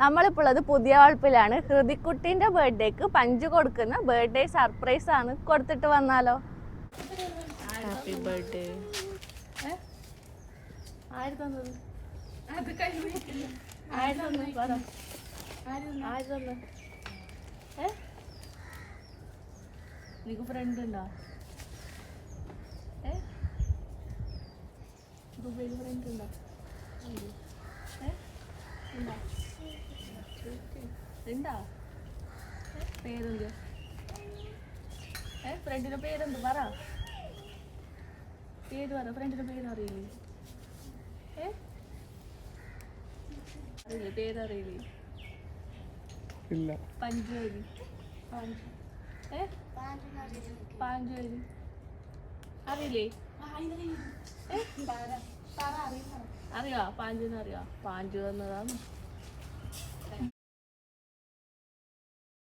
നമ്മളിപ്പോൾ ഉള്ളത് പുതിയ വളപ്പിലാണ്. ഹൃതിക്കുട്ടിന്റെ ബർത്ത്ഡേക്ക് പഞ്ച് കൊടുക്കുന്ന ബർത്ത്ഡേ സർപ്രൈസ് ആണ്. കൊടുത്തിട്ട് വന്നാലോ? Happy birthday. ആര് തന്നത്? ആര് തന്നു? പറ. ആര് തന്നു? നിനക്ക് ഫ്രണ്ട് ഉണ്ടോ? ദുബൈയിൽ ഫ്രണ്ട് ഉണ്ടോ? ഉണ്ടാ? പേരെന്ത്? ഫ്രണ്ടിന്റെ പേരെന്ത്? പറ. പേര് പറ. ഫ്രണ്ടിന്റെ പേര് അറിയില്ലേ? അറിയില്ലേ? പേരറിയില്ലേ? പഞ്ചുവരി. പാഞ്ചുവരി അറിയില്ലേ? അറിയോ? പാഞ്ചുവിനെ അറിയോ? പാഞ്ചു എന്നതാണ്.